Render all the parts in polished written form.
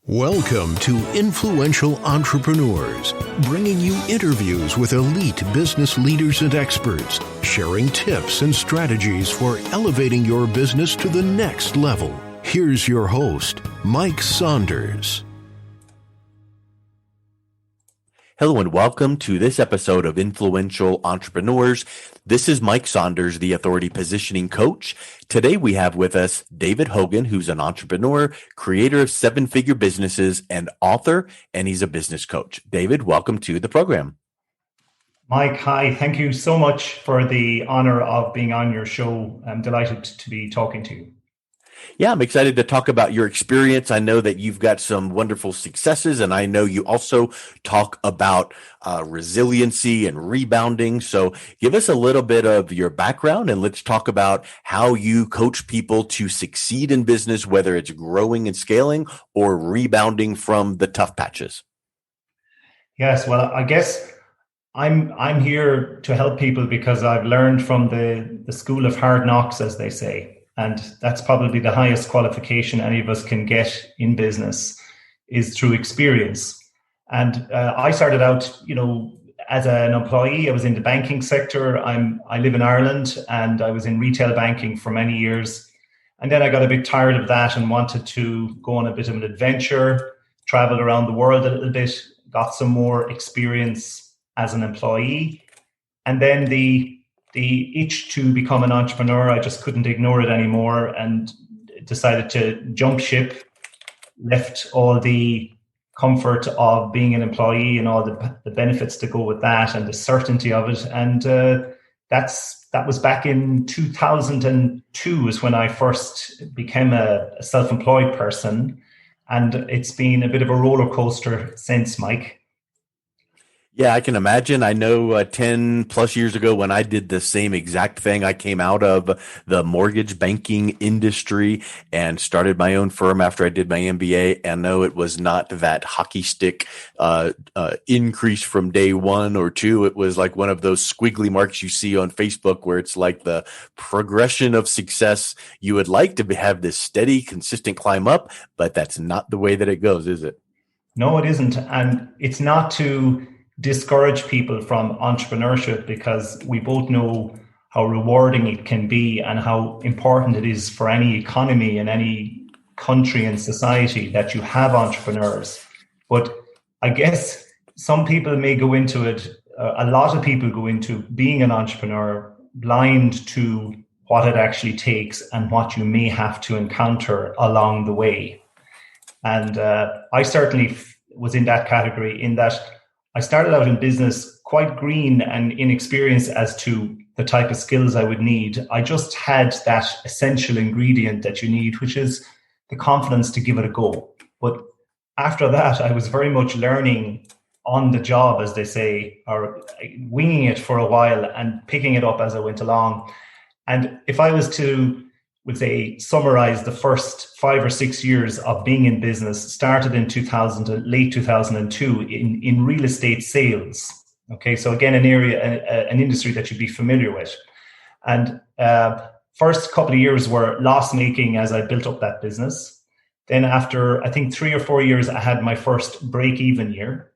Welcome to Influential Entrepreneurs, bringing you interviews with elite business leaders and experts, sharing tips and strategies for elevating your business to the next level. Here's your host, Mike Saunders. Hello and welcome to this episode of Influential Entrepreneurs. This is Mike Saunders, the Authority Positioning Coach. Today we have with us David Hogan, who's an entrepreneur, creator of seven-figure businesses, and author, and he's a business coach. David, welcome to the program. Mike, hi. Thank you so much for the honor of being on your show. I'm delighted to be talking to you. Yeah, I'm excited to talk about your experience. I know that you've got some wonderful successes, and I know you also talk about resiliency and rebounding. So give us a little bit of your background, and let's talk about how you coach people to succeed in business, whether it's growing and scaling or rebounding from the tough patches. Yes, well, I guess I'm here to help people because I've learned from the school of hard knocks, as they say. And that's probably the highest qualification any of us can get in business is through experience. And I started out, as an employee. I was in the banking sector. I live in Ireland, and I was in retail banking for many years. And then I got a bit tired of that and wanted to go on a bit of an adventure, travel around the world a little bit, got some more experience as an employee. And then the itch to become an entrepreneur, I just couldn't ignore it anymore and decided to jump ship, left all the comfort of being an employee and all the benefits to go with that and the certainty of it. And that was back in 2002 is when I first became a self-employed person. And it's been a bit of a roller coaster since, Mike. Yeah, I can imagine. I know 10 plus years ago when I did the same exact thing, I came out of the mortgage banking industry and started my own firm after I did my MBA. And no, it was not that hockey stick increase from day one or two. It was like one of those squiggly marks you see on Facebook where it's like the progression of success. You would like to have this steady, consistent climb up, but that's not the way that it goes, is it? No, it isn't. And it's not to discourage people from entrepreneurship because we both know how rewarding it can be and how important it is for any economy and any country and society that you have entrepreneurs. But I guess some people may go into it, a lot of people go into being an entrepreneur blind to what it actually takes and what you may have to encounter along the way. And I certainly was in that category in that I started out in business quite green and inexperienced as to the type of skills I would need. I just had that essential ingredient that you need, which is the confidence to give it a go. But after that, I was very much learning on the job, as they say, or winging it for a while and picking it up as I went along. And if I was to summarize the first 5 or 6 years of being in business, started in late 2002 in real estate sales. Okay, so again, an industry that you'd be familiar with. And first couple of years were loss making as I built up that business. Then after, I think 3 or 4 years, I had my first break even year.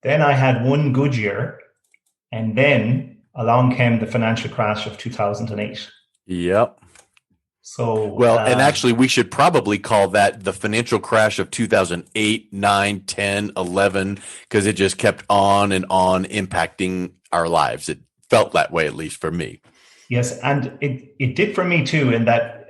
Then I had one good year. And then along came the financial crash of 2008. Yep. So, well, and actually we should probably call that the financial crash of 2008, 9, 10, 11, because it just kept on and on impacting our lives. It felt that way, at least for me. Yes, and it did for me too, in that,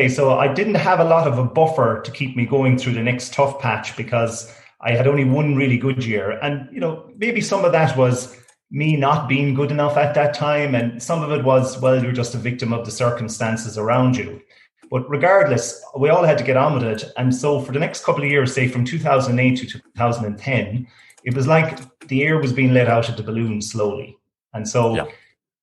so I didn't have a lot of a buffer to keep me going through the next tough patch because I had only one really good year. And, maybe some of that was me not being good enough at that time. And some of it was, well, you're just a victim of the circumstances around you. But regardless, we all had to get on with it. And so for the next couple of years, say from 2008 to 2010, it was like the air was being let out of the balloon slowly. And so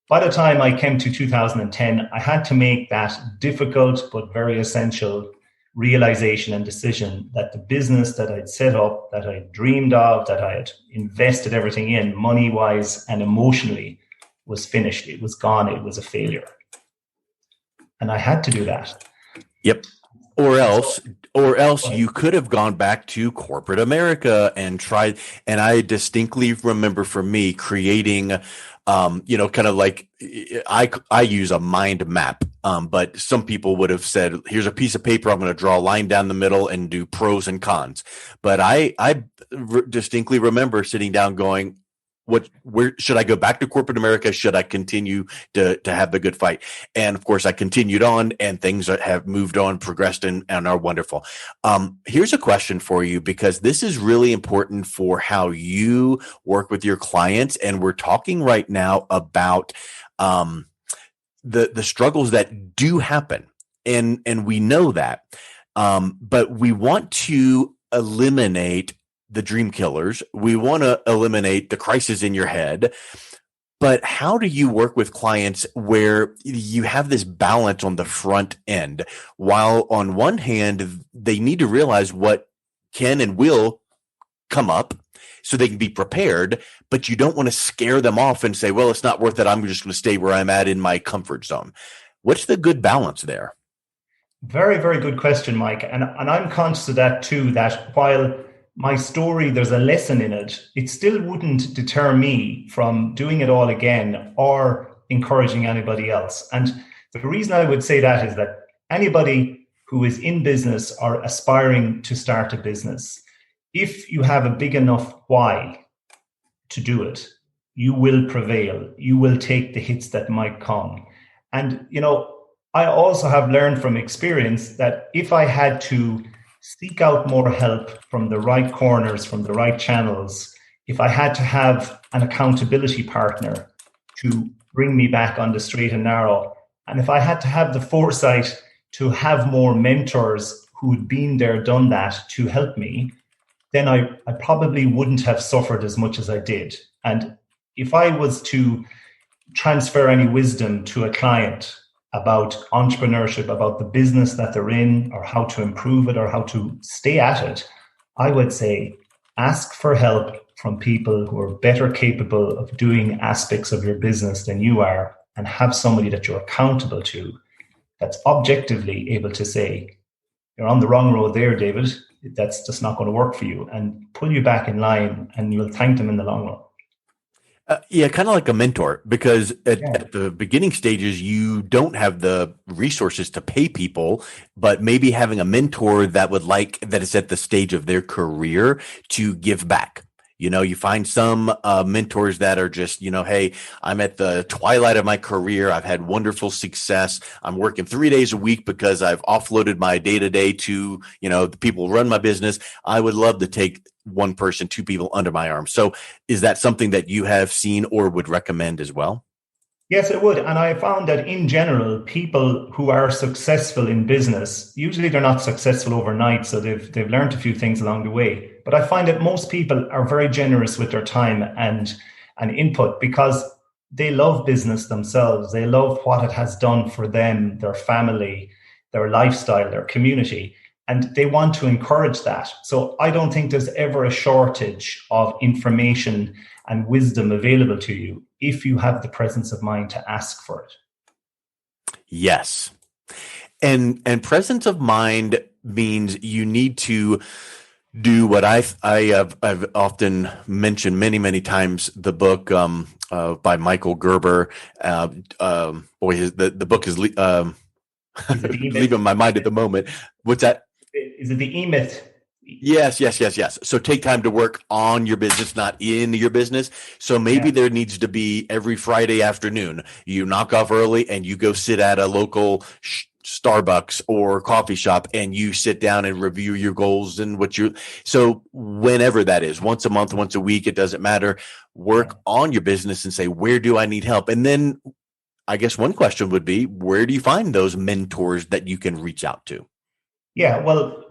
by the time I came to 2010, I had to make that difficult but very essential realization and decision that the business that I'd set up, that I dreamed of, that I had invested everything in, money-wise and emotionally, was finished. It was gone. It was a failure. And I had to do that. Yep. Or else, or else you could have gone back to corporate America and tried. And I distinctly remember for me creating, kind of like I use a mind map. But some people would have said, here's a piece of paper. I'm going to draw a line down the middle and do pros and cons. But I distinctly remember sitting down going, where should I go back to corporate America? Should I continue to have the good fight? And of course I continued on, and things have moved on, progressed, and are wonderful. Here's a question for you, because this is really important for how you work with your clients. And we're talking right now about, the struggles that do happen. And we know that, but we want to eliminate the dream killers. We want to eliminate the crisis in your head. But how do you work with clients where you have this balance on the front end, while on one hand, they need to realize what can and will come up so they can be prepared, but you don't want to scare them off and say, well, it's not worth it. I'm just going to stay where I'm at in my comfort zone. What's the good balance there? Very, very good question, Mike. And I'm conscious of that too, that while my story, there's a lesson in it, it still wouldn't deter me from doing it all again or encouraging anybody else. And the reason I would say that is that anybody who is in business or aspiring to start a business, if you have a big enough why to do it, you will prevail. You will take the hits that might come. And, I also have learned from experience that if I had to seek out more help from the right corners, from the right channels, if I had to have an accountability partner to bring me back on the straight and narrow, and if I had to have the foresight to have more mentors who'd been there, done that to help me, then I probably wouldn't have suffered as much as I did. And if I was to transfer any wisdom to a client about entrepreneurship, about the business that they're in, or how to improve it, or how to stay at it, I would say ask for help from people who are better capable of doing aspects of your business than you are, and have somebody that you're accountable to that's objectively able to say, you're on the wrong road there, David. That's just not going to work for you, and pull you back in line, and you'll thank them in the long run. Kind of like a mentor, because at the beginning stages, you don't have the resources to pay people, but maybe having a mentor that is at the stage of their career to give back. You find some mentors that are just, hey, I'm at the twilight of my career. I've had wonderful success. I'm working 3 days a week because I've offloaded my day-to-day to, the people who run my business. I would love to take one person, two people under my arm. So is that something that you have seen or would recommend as well? Yes, it would. And I found that in general, people who are successful in business, usually they're not successful overnight. So they've learned a few things along the way. But I find that most people are very generous with their time and input, because they love business themselves. They love what it has done for them, their family, their lifestyle, their community. And they want to encourage that. So I don't think there's ever a shortage of information and wisdom available to you if you have the presence of mind to ask for it. Yes. And presence of mind means you need to do what I've often mentioned many times, the book by Michael Gerber. The book is leaving my mind at the moment. What's that? Is it the E-Myth? Yes. So take time to work on your business, not in your business. So maybe there needs to be every Friday afternoon, you knock off early and you go sit at a local Starbucks or coffee shop, and you sit down and review your goals and so whenever that is, once a month, once a week, it doesn't matter. Work on your business and say, where do I need help? And then I guess one question would be, where do you find those mentors that you can reach out to? Yeah, well,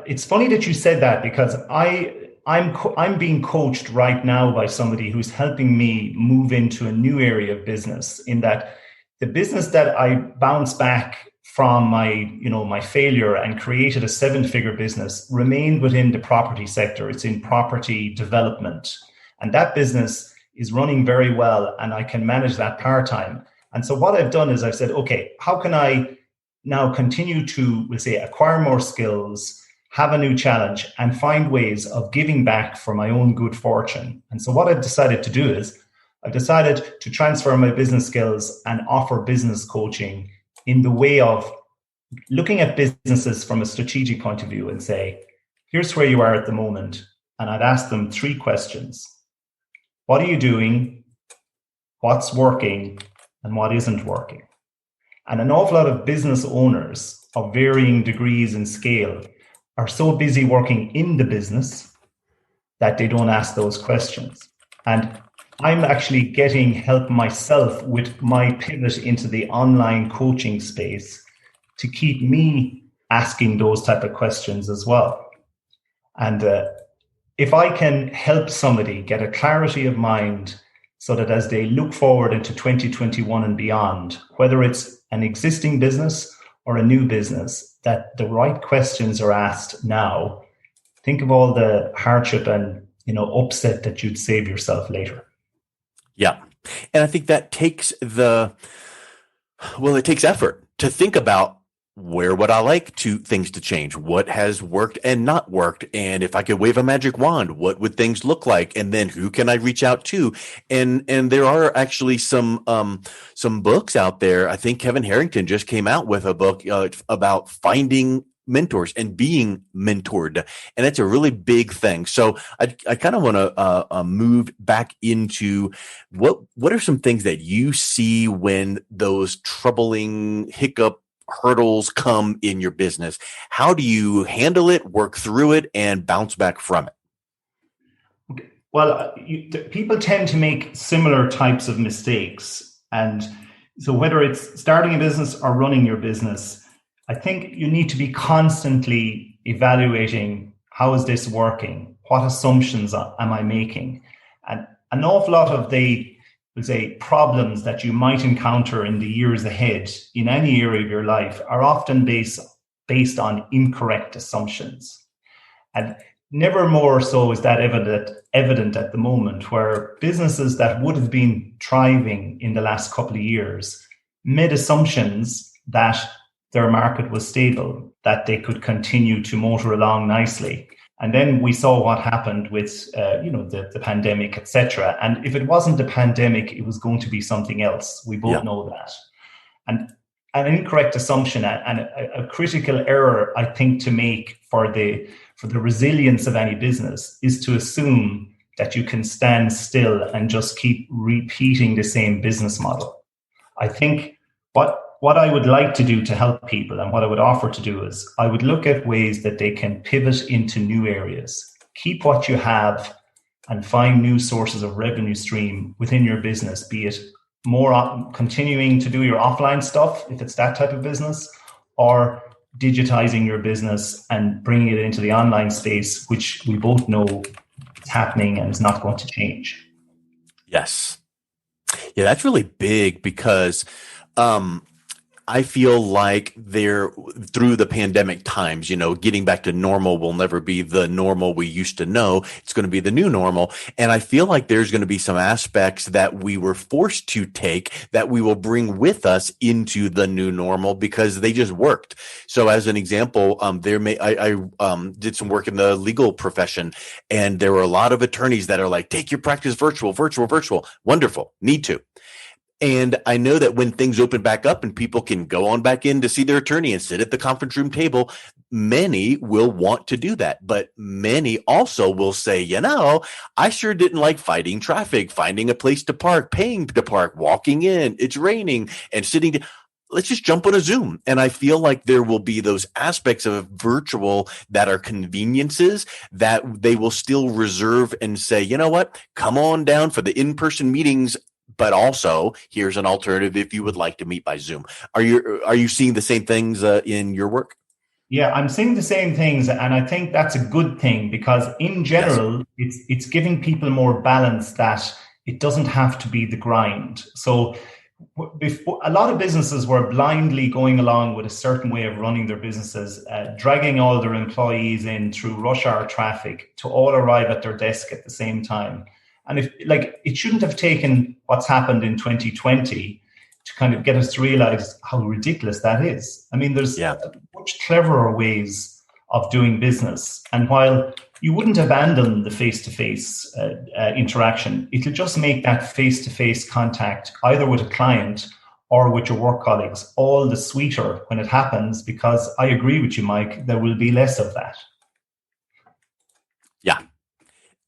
it's funny that you said that, because I'm being coached right now by somebody who's helping me move into a new area of business, in that the business that I bounced back from my failure and created a 7-figure business remained within the property sector. It's in property development, and that business is running very well, and I can manage that part-time. And so what I've done is I've said, okay, how can I now continue to, we'll say, acquire more skills, have a new challenge, and find ways of giving back for my own good fortune. And so what I've decided to do is I've decided to transfer my business skills and offer business coaching in the way of looking at businesses from a strategic point of view and say, here's where you are at the moment. And I'd ask them 3 questions. What are you doing? What's working? And what isn't working? And an awful lot of business owners of varying degrees and scale are so busy working in the business that they don't ask those questions. And I'm actually getting help myself with my pivot into the online coaching space to keep me asking those type of questions as well. And if I can help somebody get a clarity of mind so that as they look forward into 2021 and beyond, whether it's an existing business or a new business, that the right questions are asked now, think of all the hardship and upset that you'd save yourself later. Yeah. And I think that takes it takes effort to think about where would I like things to change? What has worked and not worked? And if I could wave a magic wand, what would things look like? And then who can I reach out to? And there are actually some books out there. I think Kevin Harrington just came out with a book about finding mentors and being mentored. And that's a really big thing. So I kind of want to move back into what are some things that you see when those troubling hurdles come in your business? How do you handle it, work through it, and bounce back from it? Okay. Well, people tend to make similar types of mistakes. And so whether it's starting a business or running your business, I think you need to be constantly evaluating, how is this working? What assumptions am I making? And an awful lot of the problems that you might encounter in the years ahead in any area of your life are often based on incorrect assumptions. And never more so is that evident at the moment, where businesses that would have been thriving in the last couple of years made assumptions that their market was stable, that they could continue to motor along nicely. And then we saw what happened with, the pandemic, etc. And if it wasn't the pandemic, it was going to be something else. We both know that. And an incorrect assumption and a critical error, I think, to make for the resilience of any business is to assume that you can stand still and just keep repeating the same business model. I think what I would like to do to help people and what I would offer to do is I would look at ways that they can pivot into new areas, keep what you have and find new sources of revenue stream within your business, be it more continuing to do your offline stuff, if it's that type of business, or digitizing your business and bringing it into the online space, which we both know is happening and is not going to change. Yes. Yeah, that's really big because I feel like through the pandemic times, getting back to normal will never be the normal we used to know. It's going to be the new normal. And I feel like there's going to be some aspects that we were forced to take that we will bring with us into the new normal because they just worked. So as an example, I did some work in the legal profession, and there were a lot of attorneys that are like, take your practice virtual. Wonderful. Need to. And I know that when things open back up and people can go on back in to see their attorney and sit at the conference room table, many will want to do that. But many also will say, I sure didn't like fighting traffic, finding a place to park, paying to park, walking in, it's raining and sitting. Let's just jump on a Zoom. And I feel like there will be those aspects of virtual that are conveniences that they will still reserve and say, come on down for the in-person meetings. But also, here's an alternative if you would like to meet by Zoom. Are you seeing the same things in your work? Yeah, I'm seeing the same things, and I think that's a good thing because, in general, it's giving people more balance. That it doesn't have to be the grind. So, before, a lot of businesses were blindly going along with a certain way of running their businesses, dragging all their employees in through rush hour traffic to all arrive at their desk at the same time. And it shouldn't have taken what's happened in 2020 to kind of get us to realize how ridiculous that is. I mean, there's much cleverer ways of doing business. And while you wouldn't abandon the face-to-face interaction, it'll just make that face-to-face contact either with a client or with your work colleagues all the sweeter when it happens, because I agree with you, Mike, there will be less of that. Yeah.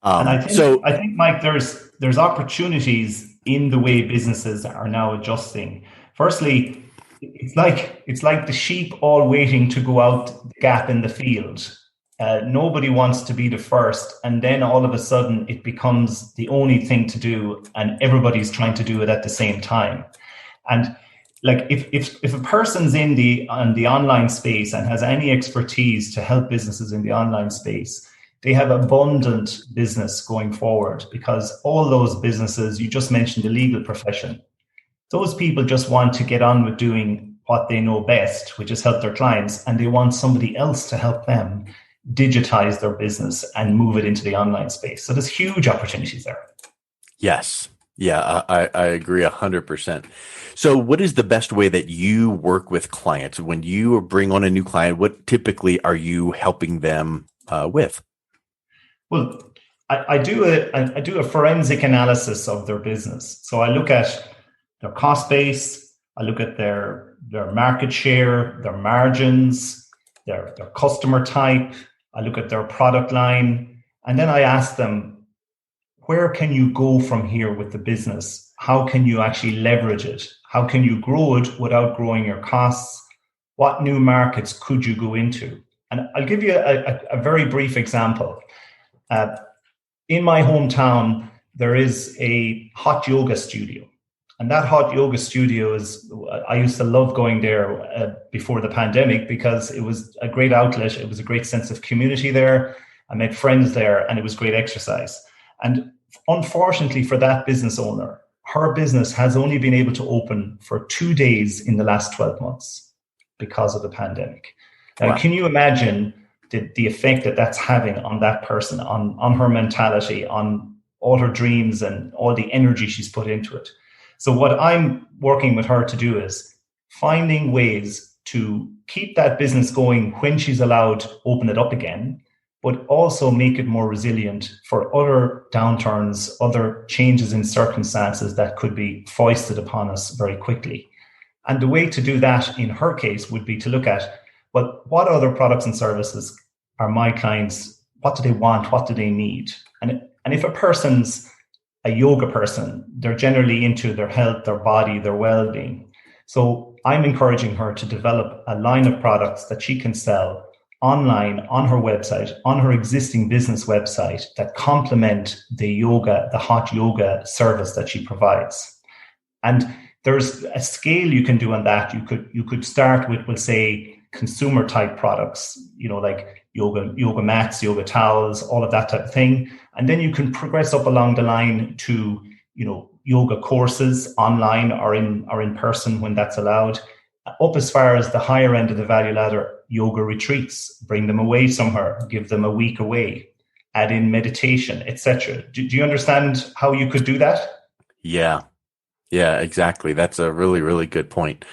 And I think, Mike, there's opportunities in the way businesses are now adjusting. Firstly, it's like the sheep all waiting to go out the gap in the field. Nobody wants to be the first, and then all of a sudden it becomes the only thing to do, and everybody's trying to do it at the same time. And like if a person's in the online space and has any expertise to help businesses in the online space, they have abundant business going forward, because all those businesses, you just mentioned the legal profession, those people just want to get on with doing what they know best, which is help their clients, and they want somebody else to help them digitize their business and move it into the online space. So there's huge opportunities there. Yes. Yeah, I agree 100%. So what is the best way that you work with clients? When you bring on a new client, what typically are you helping them with? Well, I do a forensic analysis of their business. So I look at their cost base, I look at their market share, their margins, their customer type, I look at their product line, and then I ask them, where can you go from here with the business? How can you actually leverage it? How can you grow it without growing your costs? What new markets could you go into? And I'll give you a very brief example. In my hometown, there is a hot yoga studio. And that hot yoga studio I used to love going there before the pandemic, because it was a great outlet. It was a great sense of community there. I met friends there, and it was great exercise. And unfortunately for that business owner, her business has only been able to open for 2 days in the last 12 months because of the pandemic. Now, wow. Can you imagine the effect that's having on that person, on her mentality, on all her dreams and all the energy she's put into it? So what I'm working with her to do is finding ways to keep that business going when she's allowed to open it up again, but also make it more resilient for other downturns, other changes in circumstances that could be foisted upon us very quickly. And the way to do that in her case would be to look at, well, what other products and services are my clients, what do they want, what do they need? And if a person's a yoga person, they're generally into their health, their body, their well-being. So I'm encouraging her to develop a line of products that she can sell online, on her website, on her existing business website, that complement the hot yoga service that she provides. And there's a scale you can do on that. You could start with, we'll say, consumer type products, like yoga mats, yoga towels, all of that type of thing. And then you can progress up along the line to, yoga courses online or in person when that's allowed, up as far as the higher end of the value ladder, yoga retreats, bring them away somewhere, give them a week away, add in meditation, etc. Do you understand how you could do that? Yeah, exactly. That's a really, really good point.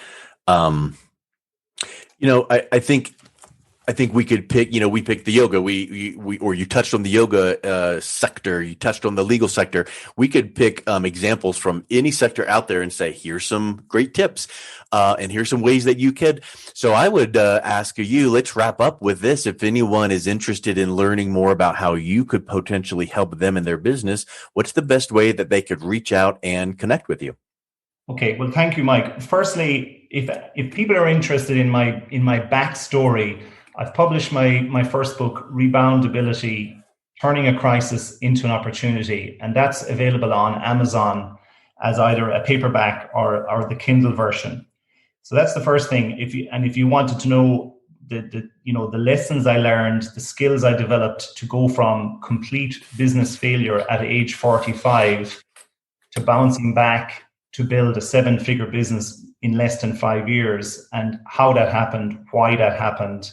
I think we could pick, we picked the yoga, or you touched on the yoga sector, you touched on the legal sector. We could pick examples from any sector out there and say, here's some great tips, and here's some ways that you could. So I would ask you, let's wrap up with this. If anyone is interested in learning more about how you could potentially help them in their business, what's the best way that they could reach out and connect with you? Okay, well, thank you, Mike. Firstly, if people are interested in my backstory, I've published my first book, Reboundability, Turning a Crisis into an Opportunity, and that's available on Amazon as either a paperback or the Kindle version. So that's the first thing. If you wanted to know the lessons I learned, the skills I developed to go from complete business failure at age 45 to bouncing back to build a 7-figure business in less than 5 years, and how that happened, why that happened,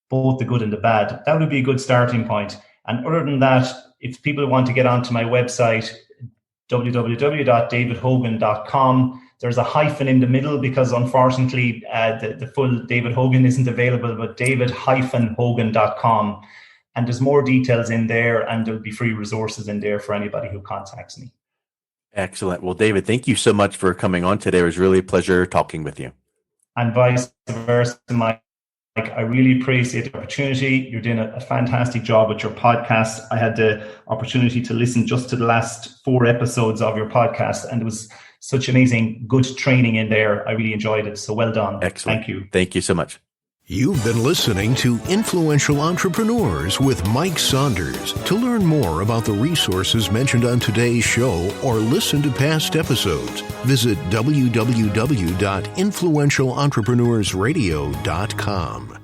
both the good and the bad, that would be a good starting point. And other than that, if people want to get onto my website, www.davidhogan.com, There's a hyphen in the middle because unfortunately the full David Hogan isn't available, but david-hogan.com. And there's more details in there, and there'll be free resources in there for anybody who contacts me. Excellent. Well, David, thank you so much for coming on today. It was really a pleasure talking with you. And vice versa, Mike. I really appreciate the opportunity. You're doing a fantastic job with your podcast. I had the opportunity to listen just to the last 4 episodes of your podcast, and it was such amazing, good training in there. I really enjoyed it. So well done. Excellent. Thank you. Thank you so much. You've been listening to Influential Entrepreneurs with Mike Saunders. To learn more about the resources mentioned on today's show or listen to past episodes, visit www.influentialentrepreneurssradio.com.